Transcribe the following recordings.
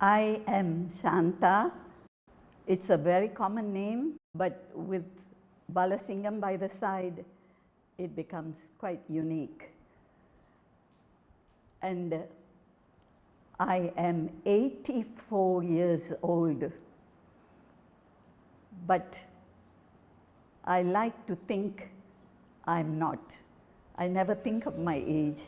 I am Santha. It's a very common name, but with Balasingam by the side, it becomes quite unique. And I am 84 years old, but I like to think I'm not. I never think of my age.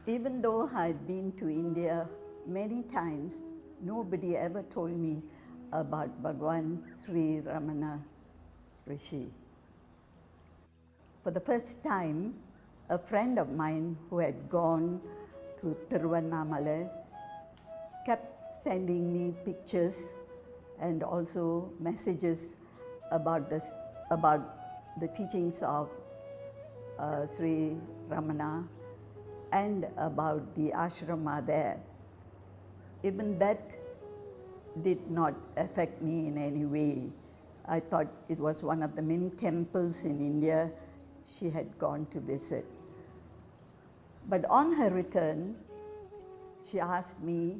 Even though I'd been to India many times, nobody ever told me about Bhagwan Sri Ramana Rishi. For the first time, a friend of mine who had gone to Tiruvannamalai kept sending me pictures and also messages about the teachings of Sri Ramana and about the ashrama there. Even that did not affect me in any way. I thought it was one of the many temples in India she had gone to visit. But on her return, she asked me,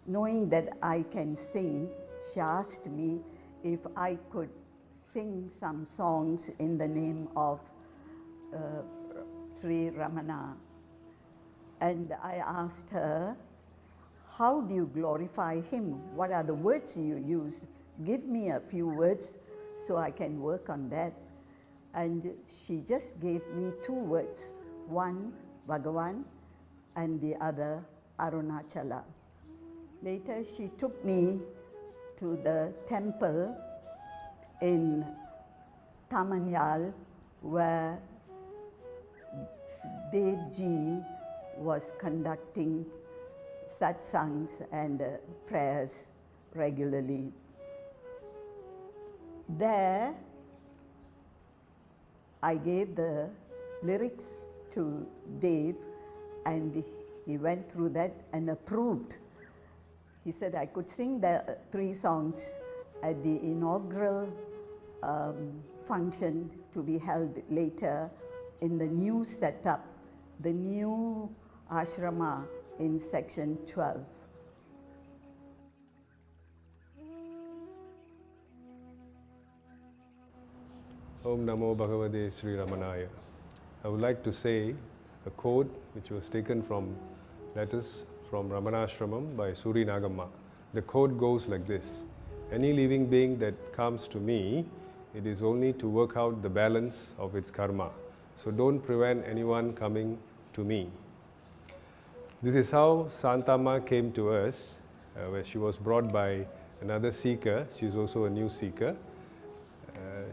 knowing that I can sing, she asked me if I could sing some songs in the name of Sri Ramana. And I asked her, how do you glorify him? What are the words you use? Give me a few words so I can work on that. And she just gave me two words, one Bhagavan and the other Arunachala. Later she took me to the temple in Tamanyal where Devji was conducting satsangs and prayers regularly. There, I gave the lyrics to Dev and he went through that and approved. He said I could sing the three songs at the inaugural function to be held later in the new setup, the new ashrama in section 12. Om Namo Bhagavate Sri Ramanaya. I would like to say a quote which was taken from letters from Ramanashramam by Suri Nagamma. The quote goes like this: any living being that comes to me, it is only to work out the balance of its karma. So don't prevent anyone coming to me. This is how Santama came to us, where she was brought by another seeker. She is also a new seeker.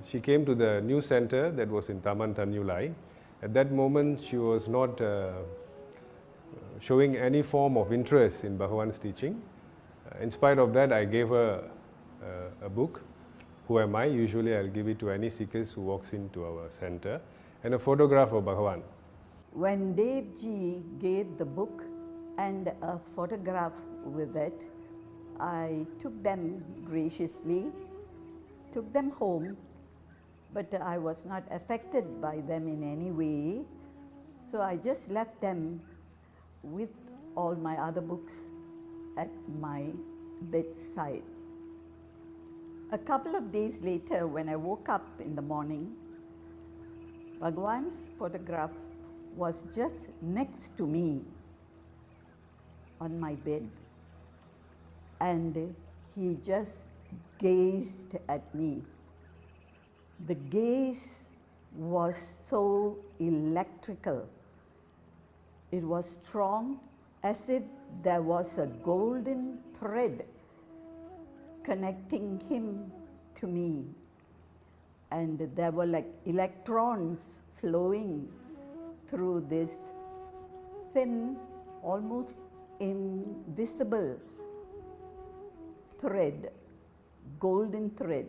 She came to the new center that was in Taman Tanyulai. At that moment, she was not showing any form of interest in Bhagavan's teaching. In spite of that, I gave her a book, Who Am I? Usually I'll give it to any seekers who walks into our center, and a photograph of Bhagavan. When Devji gave the book and a photograph with it, I took them graciously, took them home, but I was not affected by them in any way. So I just left them with all my other books at my bedside. A couple of days later, when I woke up in the morning, Bhagavan's photograph was just next to me on my bed, and he just gazed at me. The gaze was so electrical. It was strong, as if there was a golden thread connecting him to me. And there were like electrons flowing through this thin, almost invisible thread, golden thread,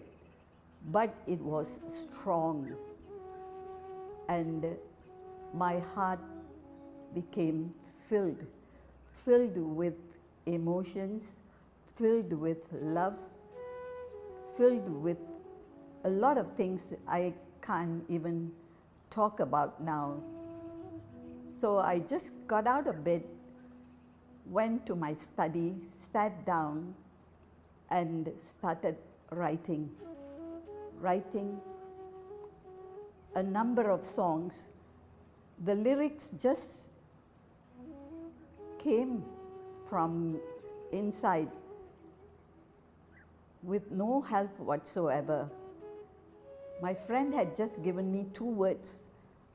but it was strong. And my heart became filled with emotions, filled with love, filled with a lot of things I can't even talk about now. So I just got out of bed, went to my study, sat down, and started writing a number of songs. The lyrics just came from inside with no help whatsoever. My friend had just given me 2 words,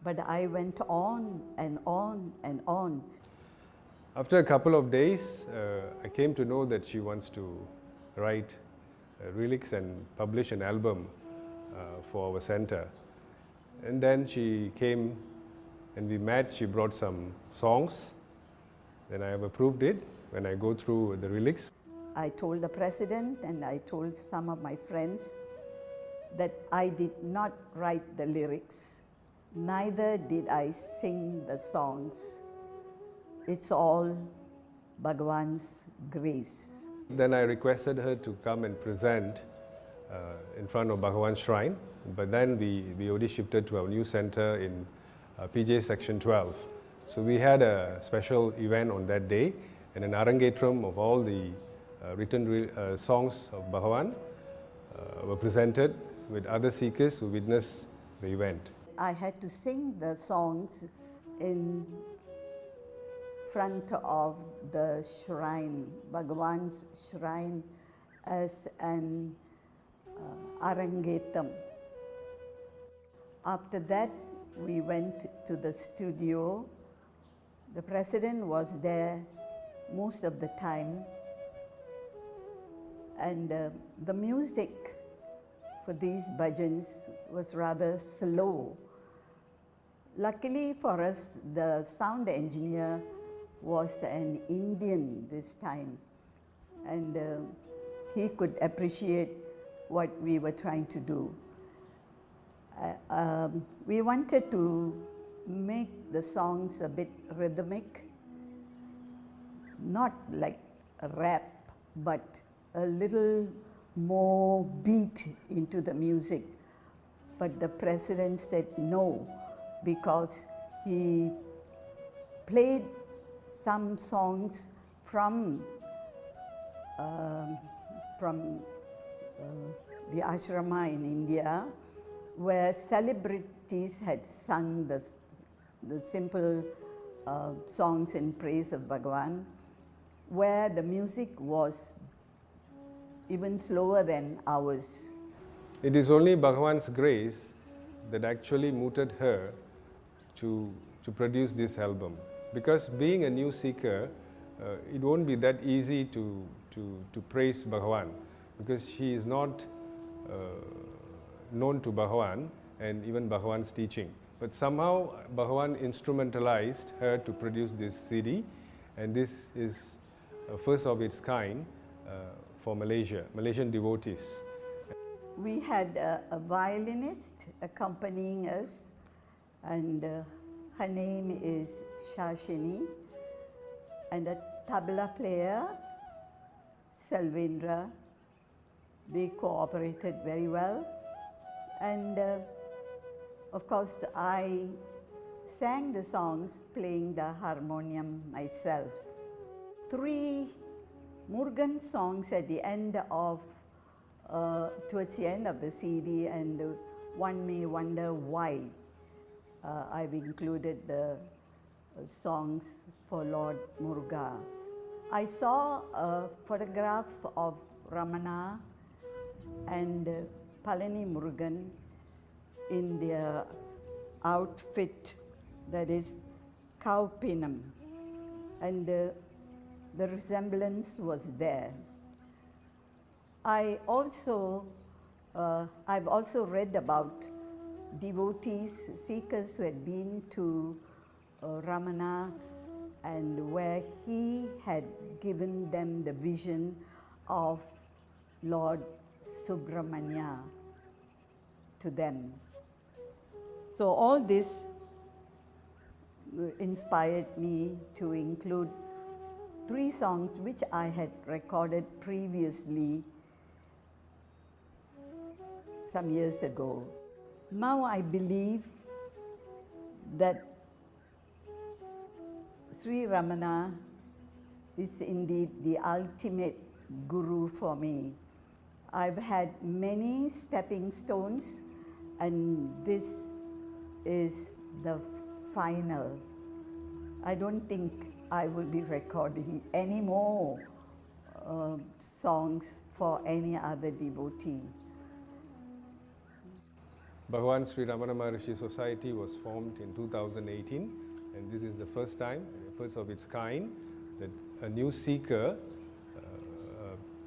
but I went on and on and on. After a couple of days, I came to know that she wants to write lyrics and publish an album for our center. And then she came and we met. She brought some songs. Then I have approved it when I go through the lyrics. I told the president and I told some of my friends that I did not write the lyrics, neither did I sing the songs. It's all Bhagwan's grace. Then I requested her to come and present in front of Bhagwan's shrine. But then we already shifted to our new center in PJ section 12. So we had a special event on that day and an arangetram of all the written songs of Bhagwan were presented with other seekers who witnessed the event. I had to sing the songs in front of the shrine, Bhagwan's shrine, as an arangetam. After that, we went to the studio. The president was there most of the time, and the music for these bhajans was rather slow. Luckily for us, the sound engineer was an Indian this time, and he could appreciate what we were trying to do. We wanted to make the songs a bit rhythmic, not like a rap, but a little more beat into the music. But the president said no, because he played some songs from the ashrama in India, where celebrities had sung the simple songs in praise of Bhagwan, where the music was even slower than ours. It is only Bhagwan's grace that actually mooted her to produce this album. Because being a new seeker, it won't be that easy to praise Bhagwan, because she is not known to Bhagwan and even Bhagwan's teaching. But somehow Bhagwan instrumentalized her to produce this CD, and this is first of its kind for Malaysian devotees. We had a violinist accompanying us, and her name is Shashini, and a tabla player, Selvendra. They cooperated very well, and of course I sang the songs playing the harmonium myself. 3 Murugan songs at the end of towards the end of the CD, and one may wonder why I've included the songs for Lord Muruga. I saw a photograph of Ramana and Palani Murugan in their outfit, that is Kaupinam, and the resemblance was there. I've also read about devotees, seekers who had been to Ramana, and where he had given them the vision of Lord Subramanya to them. So all this inspired me to include 3 songs which I had recorded previously some years ago. Now I believe that Sri Ramana is indeed the ultimate guru for me. I've had many stepping stones, and this is the final. I don't think I will be recording any more songs for any other devotee. Bhagavan Sri Ramana Maharishi Society was formed in 2018, and this is the first time, first of its kind, that a new seeker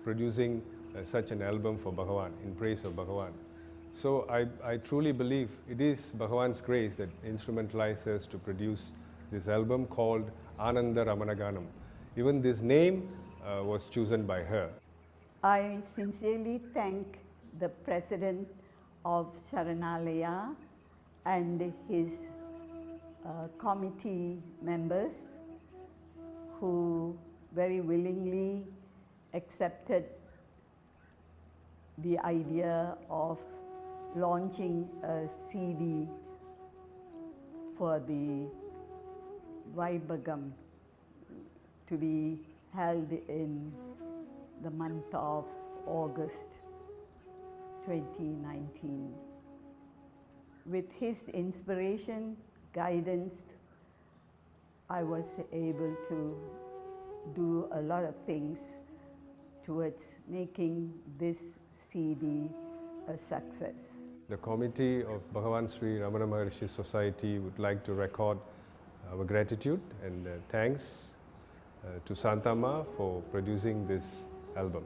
producing such an album for Bhagavan, in praise of Bhagavan. So I truly believe it is Bhagavan's grace that instrumentalized us to produce this album called Ananda Ramanaganam. Even this name was chosen by her. I sincerely thank the president of Sharanalaya and his committee members who very willingly accepted the idea of launching a CD for the Vaibhagam to be held in the month of August 2019. With his inspiration, guidance, I was able to do a lot of things towards making this CD a success. The committee of Bhagavan Sri Ramana Maharishi Society would like to record our gratitude and thanks to Santha Ma for producing this album.